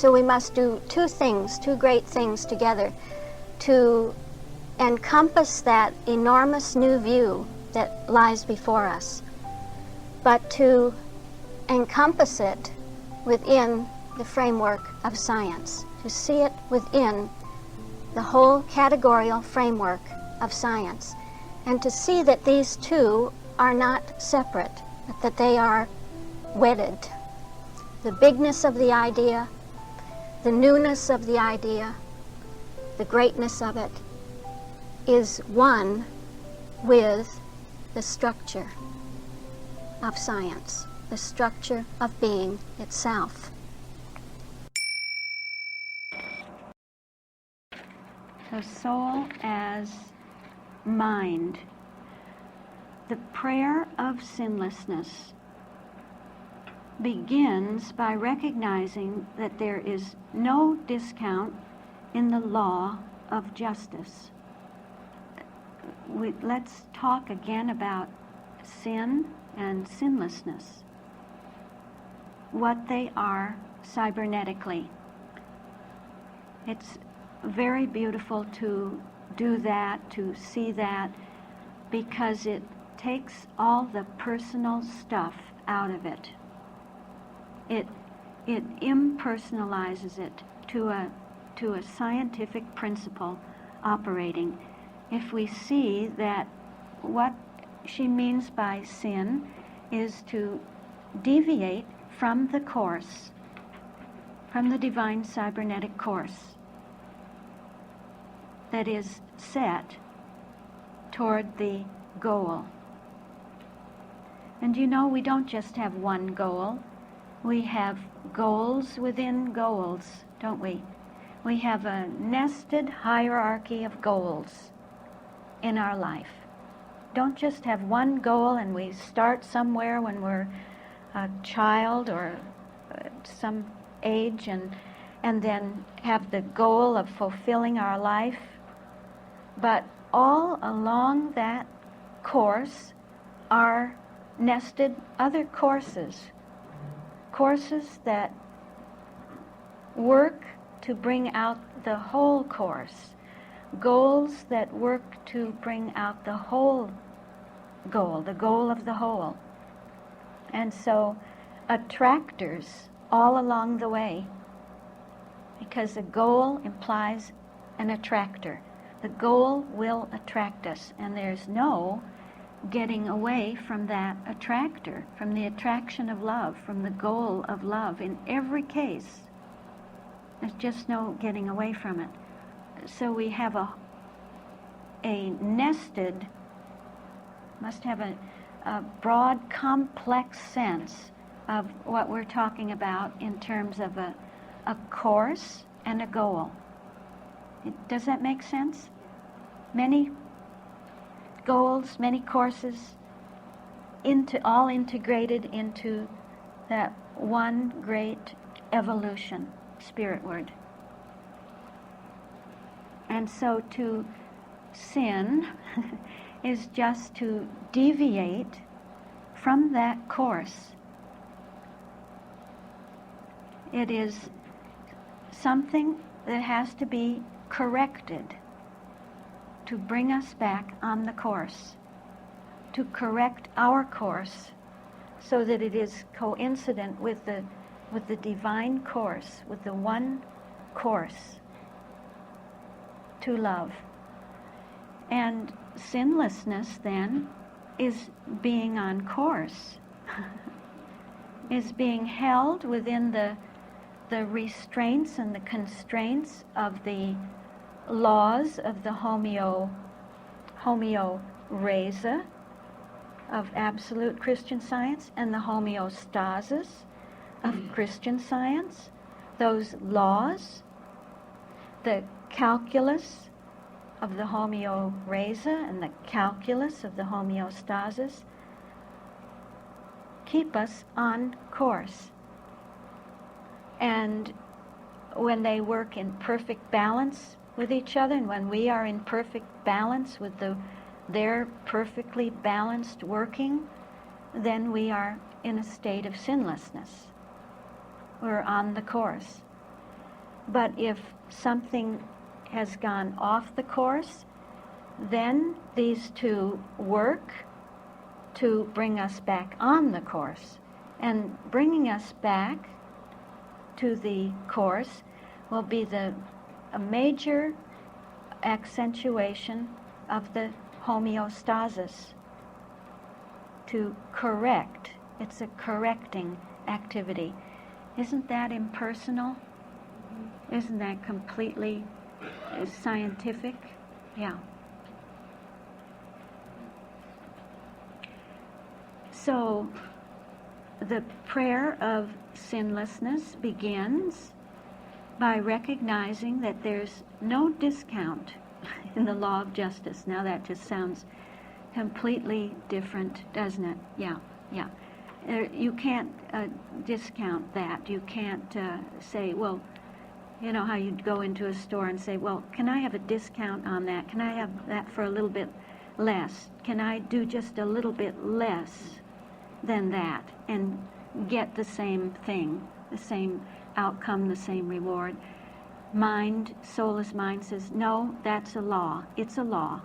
So we must do two things, two great things together, to encompass that enormous new view that lies before us, but to encompass it within the framework of science, to see it within the whole categorical framework of science, and to see that these two are not separate, but that they are wedded. The bigness of the idea, the newness of the idea, the greatness of it is one with the structure of science, the structure of being itself. So soul as mind. The prayer of sinlessness begins by recognizing that there is no discount in the law of justice. Let's talk again about sin and sinlessness, what they are cybernetically. It's very beautiful to do that, to see that, because it takes all the personal stuff out of it. It impersonalizes it to a scientific principle operating. If we see that what she means by sin is to deviate from the course, from the divine cybernetic course that is set toward the goal. And you know, we don't just have one goal. We have goals within goals, don't we? We have a nested hierarchy of goals in our life. Don't just have one goal and we start somewhere when we're a child or some age and then have the goal of fulfilling our life. But all along that course are nested other courses that work to bring out the whole course, goals that work to bring out the whole goal, the goal of the whole. And so attractors all along the way, because a goal implies an attractor. The goal will attract us, and there's no getting away from that attractor, from the attraction of love, from the goal of love. In every case, there's just no getting away from it. So we have a nested, must have a broad, complex sense of what we're talking about in terms of a course and a goal. Does that make sense? Many goals, many courses, all integrated into that one great evolution, spiritward. And so to sin is just to deviate from that course. It is something that has to be corrected to bring us back on the course, to correct our course so that it is coincident with the divine course, with the one course to love. And sinlessness then is being on course, is being held within the restraints and the constraints of the laws of the homeoraisa of absolute Christian Science and the homeostasis of Christian Science. Those laws, the calculus of the homeoraisa and the calculus of the homeostasis, keep us on course. And when they work in perfect balance with each other, and when we are in perfect balance with their perfectly balanced working, then we are in a state of sinlessness. We're on the course. But if something has gone off the course, then these two work to bring us back on the course. And bringing us back to the course will be a major accentuation of the homeostasis. To correct, it's a correcting activity. Isn't that impersonal? Isn't that completely scientific? Yeah. So the prayer of sinlessness begins by recognizing that there's no discount in the law of justice. Now that just sounds completely different, doesn't it? Yeah, yeah. You can't discount that. You can't say, well, you know how you'd go into a store and say, well, can I have a discount on that? Can I have that for a little bit less? Can I do just a little bit less than that and get the same thing, the same outcome, the same reward? Mind, soulless mind says, no, that's a law. It's a law.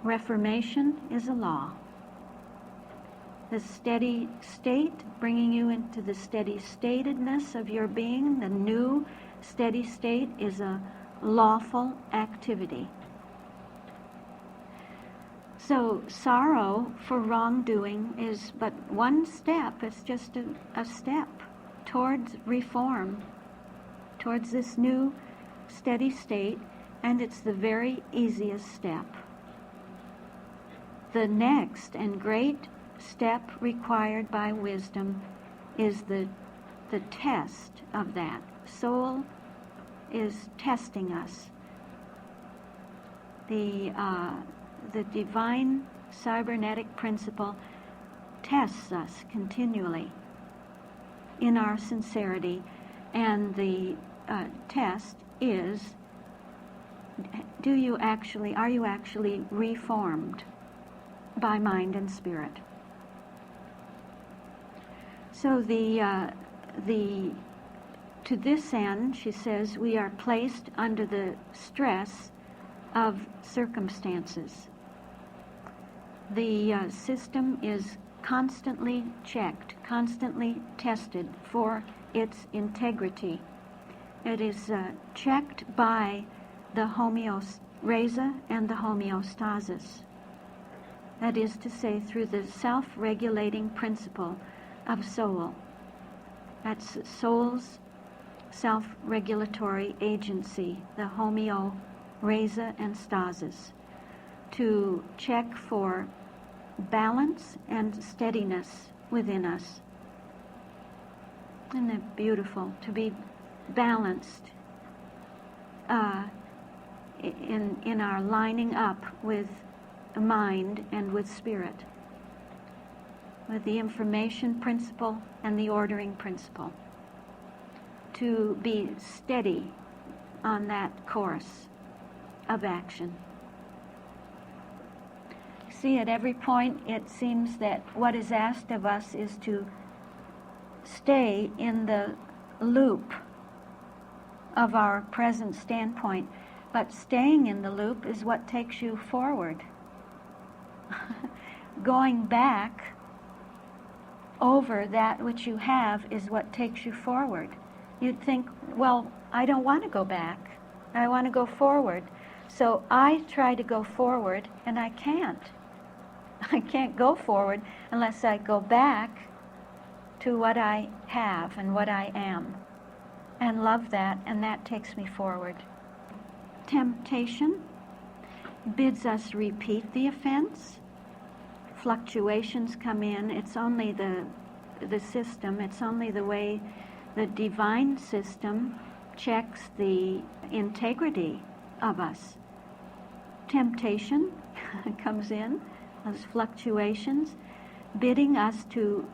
Reformation is a law. The steady state, bringing you into the steady statedness of your being, the new steady state, is a lawful activity. So sorrow for wrongdoing is but one step. It's just a step towards reform, towards this new steady state, and it's the very easiest step. The next and great step required by wisdom is the test of that. Soul is testing us. The divine cybernetic principle tests us continually in our sincerity, and the test is, are you actually reformed by mind and spirit? So to this end, she says, we are placed under the stress of circumstances. The system is constantly checked, constantly tested for its integrity. It is checked by the homeostasis and the homeostasis. That is to say, through the self-regulating principle of soul. That's soul's self-regulatory agency, the homeostasis and stasis, to check for balance and steadiness within us. Isn't it beautiful to be balanced in our lining up with mind and with spirit, with the information principle and the ordering principle, to be steady on that course of action. See, at every point it seems that what is asked of us is to stay in the loop of our present standpoint, but staying in the loop is what takes you forward. Going back over that which you have is what takes you forward. You'd think, well, I don't want to go back. I want to go forward. So I try to go forward, and I can't. I can't go forward unless I go back to what I have and what I am, and love that, and that takes me forward. Temptation bids us repeat the offense. Fluctuations come in. It's only the system, it's only the way the divine system checks the integrity of us. Temptation comes in, those fluctuations, bidding us to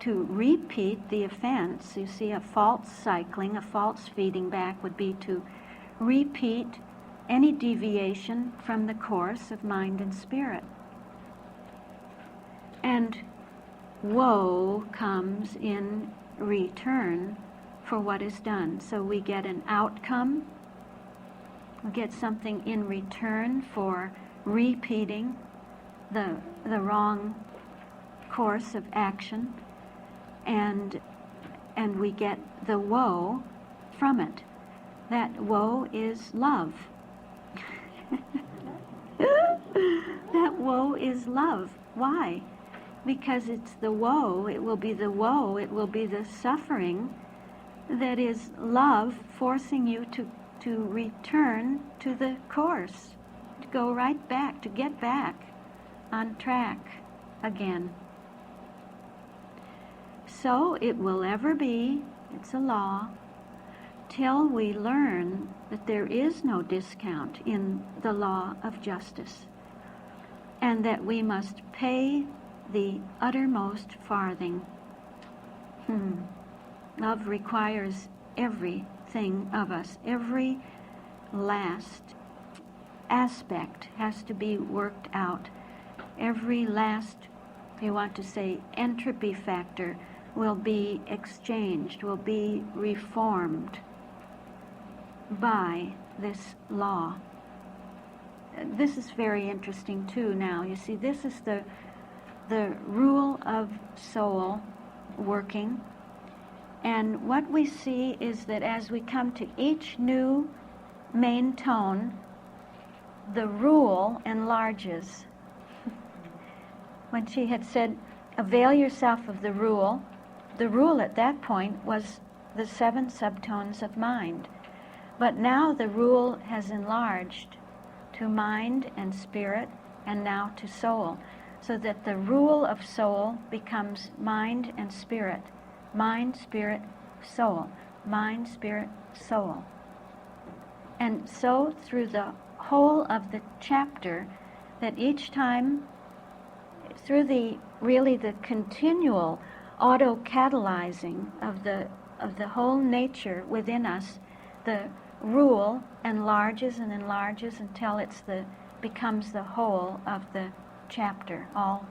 repeat the offense. You see, a false cycling, a false feeding back would be to repeat any deviation from the course of mind and spirit. And woe comes in return for what is done. So we get an outcome, we get something in return for repeating the wrong course of action, and we get the woe from it. That woe is love. That woe is love. Why? Because it's the woe, it will be the woe, it will be the suffering that is love forcing you to return to the course, to go right back, to get back on track again. So it will ever be, it's a law, till we learn that there is no discount in the law of justice, and that we must pay the uttermost farthing. Love requires everything of us. Every last aspect has to be worked out. Every last, if you want to say, entropy factor will be exchanged, will be reformed by this law. This is very interesting too now. You see, this is the rule of soul working. And what we see is that as we come to each new main tone, the rule enlarges. When she had said, avail yourself of the rule at that point was the 7 subtones of mind. But now the rule has enlarged to mind and spirit, and now to soul, so that the rule of soul becomes mind and spirit. Mind, spirit, soul. Mind, spirit, soul. And so through the whole of the chapter, that each time, through the continual auto-catalyzing of the whole nature within us, the rule enlarges and enlarges until becomes the whole of the chapter, all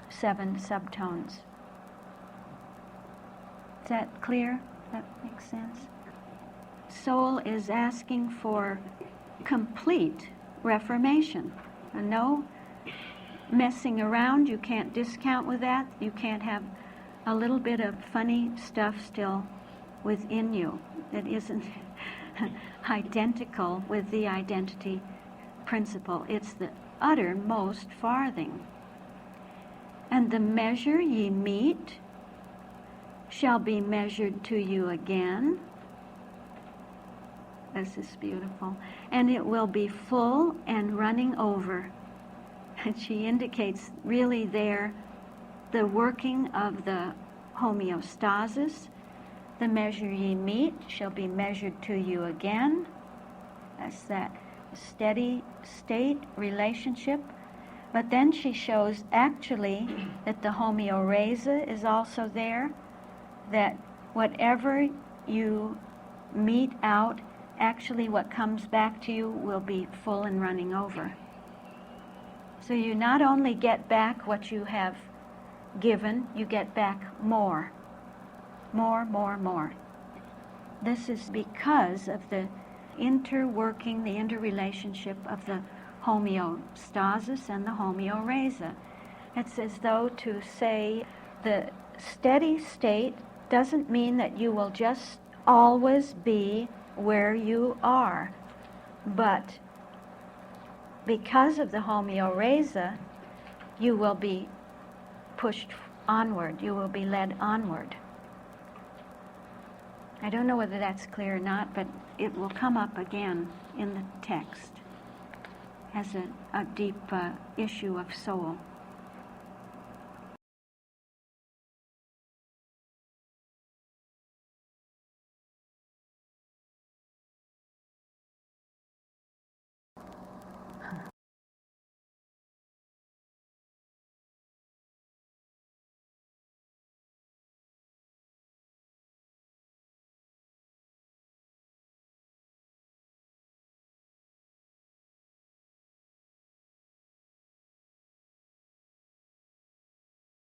7 subtones. Is that clear? That makes sense? Soul is asking for complete reformation. And no messing around. You can't discount with that. You can't have a little bit of funny stuff still within you that isn't identical with the identity principle. It's the uttermost farthing. And the measure ye meet shall be measured to you again. This is beautiful. And it will be full and running over. And she indicates really there the working of the homeostasis. The measure ye meet shall be measured to you again. That's that steady state relationship. But then she shows actually that the homeorrhea is also there, that whatever you mete out, actually what comes back to you will be full and running over. So you not only get back what you have given, you get back more. More, more, more. This is because of the interworking, the interrelationship of the homeostasis and the homeorrhea. It's as though to say the steady state doesn't mean that you will just always be where you are, but because of the homeorrhea, you will be pushed onward, you will be led onward. I don't know whether that's clear or not, but it will come up again in the text as a deep issue of soul.